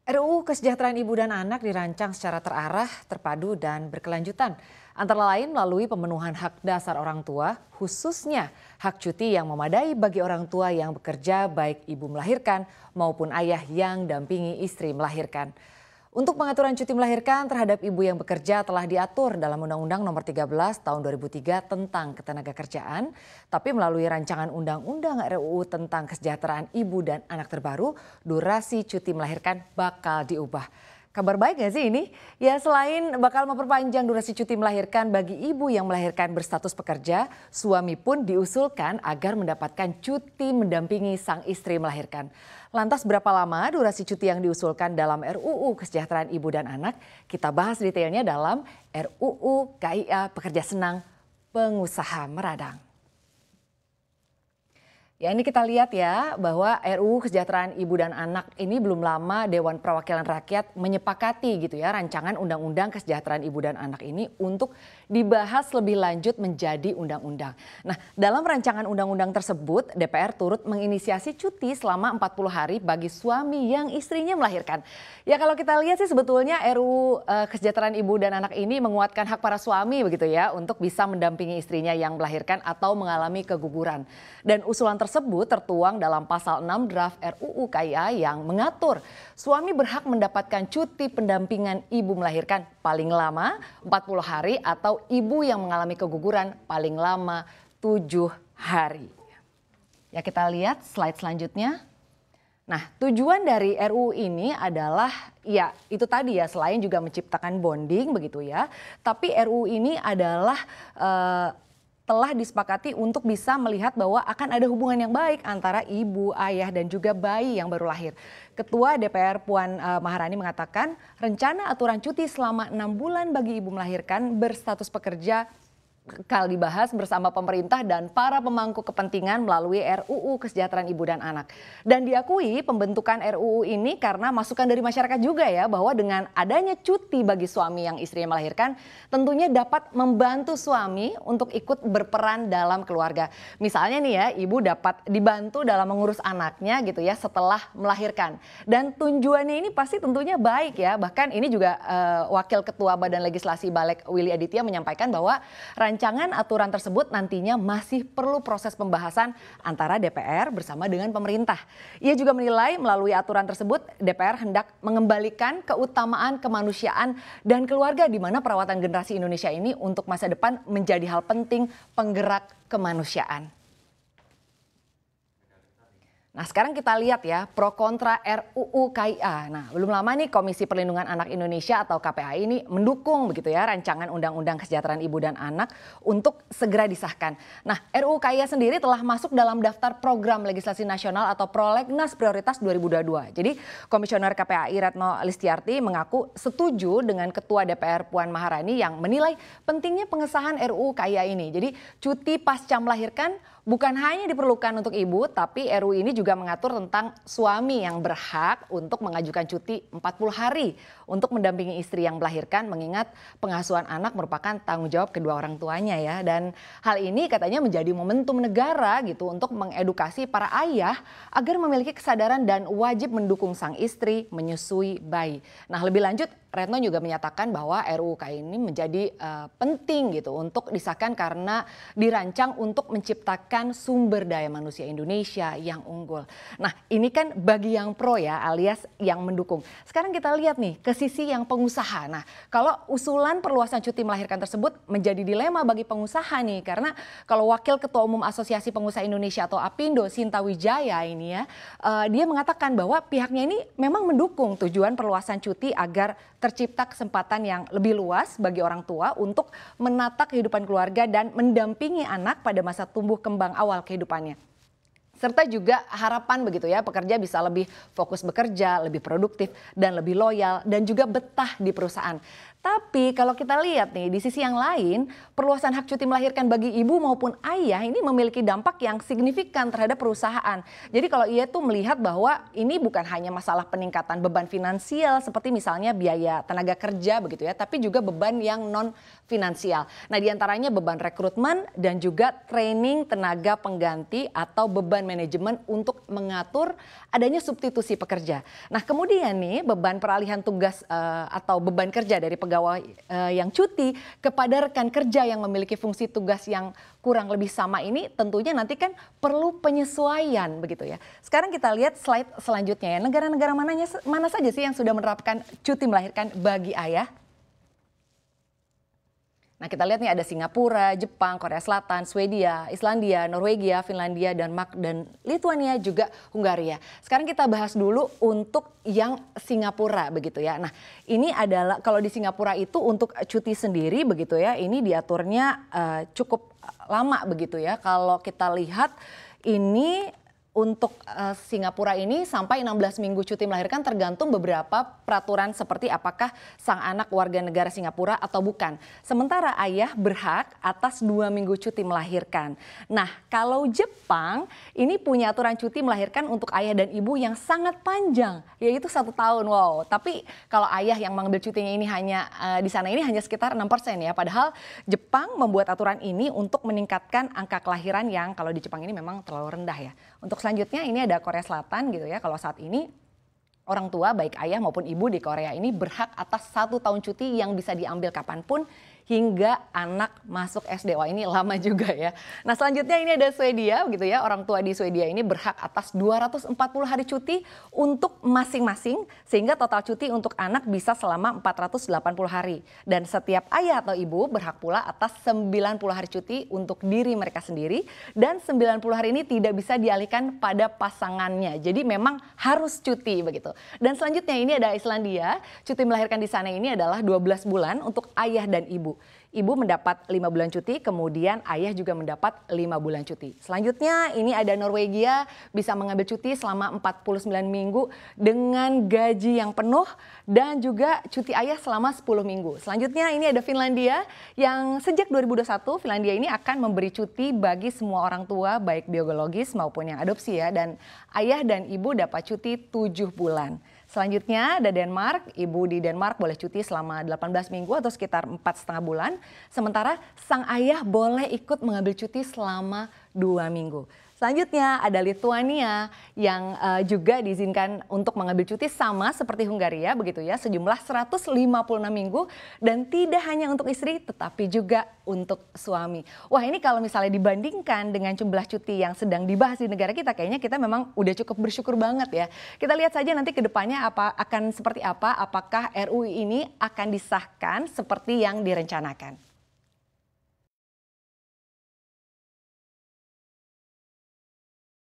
RUU Kesejahteraan Ibu dan Anak dirancang secara terarah, terpadu, dan berkelanjutan. Antara lain melalui pemenuhan hak dasar orang tua, khususnya hak cuti yang memadai bagi orang tua yang bekerja baik ibu melahirkan maupun ayah yang dampingi istri melahirkan. Untuk pengaturan cuti melahirkan terhadap ibu yang bekerja telah diatur dalam Undang-Undang Nomor 13 Tahun 2003 tentang Ketenagakerjaan, tapi melalui rancangan Undang-Undang RUU tentang Kesejahteraan Ibu dan Anak terbaru, durasi cuti melahirkan bakal diubah. Kabar baik gak sih ini? Ya, selain bakal memperpanjang durasi cuti melahirkan bagi ibu yang melahirkan berstatus pekerja, suami pun diusulkan agar mendapatkan cuti mendampingi sang istri melahirkan. Lantas berapa lama durasi cuti yang diusulkan dalam RUU Kesejahteraan Ibu dan Anak? Kita bahas detailnya dalam RUU KIA Pekerja Senang Pengusaha Meradang. Ya, ini kita lihat ya bahwa RUU Kesejahteraan Ibu dan Anak ini belum lama Dewan Perwakilan Rakyat menyepakati gitu ya rancangan Undang-Undang Kesejahteraan Ibu dan Anak ini untuk dibahas lebih lanjut menjadi undang-undang. Nah, dalam rancangan undang-undang tersebut DPR turut menginisiasi cuti selama 40 hari bagi suami yang istrinya melahirkan. Ya, kalau kita lihat sih sebetulnya RUU Kesejahteraan Ibu dan Anak ini menguatkan hak para suami begitu ya untuk bisa mendampingi istrinya yang melahirkan atau mengalami keguguran. Dan usulan tersebut tertuang dalam pasal 6 draft RUU KIA yang mengatur suami berhak mendapatkan cuti pendampingan ibu melahirkan paling lama 40 hari atau ibu yang mengalami keguguran paling lama 7 hari. Ya, kita lihat slide selanjutnya. Nah, tujuan dari RUU ini adalah ya itu tadi ya, selain juga menciptakan bonding begitu ya, tapi RUU ini adalah telah disepakati untuk bisa melihat bahwa akan ada hubungan yang baik antara ibu, ayah, dan juga bayi yang baru lahir. Ketua DPR Puan Maharani mengatakan rencana aturan cuti selama 6 bulan bagi ibu melahirkan berstatus pekerja bakal dibahas bersama pemerintah dan para pemangku kepentingan melalui RUU Kesejahteraan Ibu dan Anak. Dan diakui pembentukan RUU ini karena masukan dari masyarakat juga ya, bahwa dengan adanya cuti bagi suami yang istrinya melahirkan tentunya dapat membantu suami untuk ikut berperan dalam keluarga. Misalnya nih ya, ibu dapat dibantu dalam mengurus anaknya gitu ya setelah melahirkan. Dan tujuannya ini pasti tentunya baik ya. Bahkan ini juga Wakil Ketua Badan Legislasi Balek Willy Aditya menyampaikan bahwa rancangan aturan tersebut nantinya masih perlu proses pembahasan antara DPR bersama dengan pemerintah. Ia juga menilai melalui aturan tersebut DPR hendak mengembalikan keutamaan kemanusiaan dan keluarga di mana perawatan generasi Indonesia ini untuk masa depan menjadi hal penting penggerak kemanusiaan. Nah, sekarang kita lihat ya pro kontra RUU KIA. Nah, belum lama nih Komisi Perlindungan Anak Indonesia atau KPAI ini mendukung begitu ya rancangan Undang-Undang Kesejahteraan Ibu dan Anak untuk segera disahkan. Nah, RUU KIA sendiri telah masuk dalam daftar program legislasi nasional atau Prolegnas Prioritas 2022. Jadi, Komisioner KPAI Retno Listiarti mengaku setuju dengan Ketua DPR Puan Maharani yang menilai pentingnya pengesahan RUU KIA ini. Jadi, cuti pasca melahirkan bukan hanya diperlukan untuk ibu, tapi RUU ini juga mengatur tentang suami yang berhak untuk mengajukan cuti 40 hari untuk mendampingi istri yang melahirkan, mengingat pengasuhan anak merupakan tanggung jawab kedua orang tuanya ya. Dan hal ini katanya menjadi momentum negara gitu untuk mengedukasi para ayah agar memiliki kesadaran dan wajib mendukung sang istri menyusui bayi. Nah, lebih lanjut Retno juga menyatakan bahwa RUU KIA ini menjadi penting gitu untuk disahkan karena dirancang untuk menciptakan sumber daya manusia Indonesia yang unggul. Nah, ini kan bagi yang pro ya, alias yang mendukung. Sekarang kita lihat nih ke sisi yang pengusaha. Nah, kalau usulan perluasan cuti melahirkan tersebut menjadi dilema bagi pengusaha nih, karena kalau Wakil Ketua Umum Asosiasi Pengusaha Indonesia atau APindo Sinta Wijaya ini ya, dia mengatakan bahwa pihaknya ini memang mendukung tujuan perluasan cuti agar tercipta kesempatan yang lebih luas bagi orang tua untuk menata kehidupan keluarga dan mendampingi anak pada masa tumbuh kembang awal kehidupannya. Serta juga harapan begitu ya, pekerja bisa lebih fokus bekerja, lebih produktif dan lebih loyal dan juga betah di perusahaan. Tapi kalau kita lihat nih di sisi yang lain, perluasan hak cuti melahirkan bagi ibu maupun ayah ini memiliki dampak yang signifikan terhadap perusahaan. Jadi kalau ia tuh melihat bahwa ini bukan hanya masalah peningkatan beban finansial seperti misalnya biaya tenaga kerja begitu ya, tapi juga beban yang non finansial. Nah, diantaranya beban rekrutmen dan juga training tenaga pengganti atau beban manajemen untuk mengatur adanya substitusi pekerja. Nah, kemudian nih beban peralihan tugas atau beban kerja dari pegawai yang cuti kepada rekan kerja yang memiliki fungsi tugas yang kurang lebih sama ini tentunya nanti kan perlu penyesuaian begitu ya. Sekarang kita lihat slide selanjutnya ya. Negara-negara mana saja sih yang sudah menerapkan cuti melahirkan bagi ayah? Nah, kita lihat nih ada Singapura, Jepang, Korea Selatan, Swedia, Islandia, Norwegia, Finlandia, Denmark, dan Lituania juga Hungaria. Sekarang kita bahas dulu untuk yang Singapura begitu ya. Nah, ini adalah kalau di Singapura itu untuk cuti sendiri begitu ya, ini diaturnya cukup lama begitu ya. Kalau kita lihat ini untuk Singapura ini sampai 16 minggu cuti melahirkan tergantung beberapa peraturan seperti apakah sang anak warga negara Singapura atau bukan. Sementara ayah berhak atas 2 minggu cuti melahirkan. Nah, kalau Jepang ini punya aturan cuti melahirkan untuk ayah dan ibu yang sangat panjang, yaitu 1 tahun. Wow, tapi kalau ayah yang mengambil cutinya ini hanya di sana ini hanya sekitar 6% ya. Padahal Jepang membuat aturan ini untuk meningkatkan angka kelahiran yang kalau di Jepang ini memang terlalu rendah ya. Untuk selanjutnya ini ada Korea Selatan gitu ya. Kalau saat ini orang tua baik ayah maupun ibu di Korea ini berhak atas 1 tahun cuti yang bisa diambil kapanpun hingga anak masuk SD. Wah, ini lama juga ya. Nah, selanjutnya ini ada Swedia gitu ya. Orang tua di Swedia ini berhak atas 240 hari cuti untuk masing-masing sehingga total cuti untuk anak bisa selama 480 hari. Dan setiap ayah atau ibu berhak pula atas 90 hari cuti untuk diri mereka sendiri dan 90 hari ini tidak bisa dialihkan pada pasangannya. Jadi memang harus cuti begitu. Dan selanjutnya ini ada Islandia. Cuti melahirkan di sana ini adalah 12 bulan untuk ayah dan ibu. Ibu mendapat 5 bulan cuti, kemudian ayah juga mendapat 5 bulan cuti. Selanjutnya ini ada Norwegia, bisa mengambil cuti selama 49 minggu dengan gaji yang penuh dan juga cuti ayah selama 10 minggu. Selanjutnya ini ada Finlandia yang sejak 2021 Finlandia ini akan memberi cuti bagi semua orang tua baik biologis maupun yang adopsi ya, dan ayah dan ibu dapat cuti 7 bulan. Selanjutnya ada Denmark, ibu di Denmark boleh cuti selama 18 minggu atau sekitar 4,5 bulan. Sementara sang ayah boleh ikut mengambil cuti selama 2 minggu. Selanjutnya ada Lituania yang juga diizinkan untuk mengambil cuti sama seperti Hungaria begitu ya, sejumlah 156 minggu dan tidak hanya untuk istri tetapi juga untuk suami. Wah, ini kalau misalnya dibandingkan dengan jumlah cuti yang sedang dibahas di negara kita, kayaknya kita memang udah cukup bersyukur banget ya. Kita lihat saja nanti ke depannya akan seperti apa, apakah RUU ini akan disahkan seperti yang direncanakan.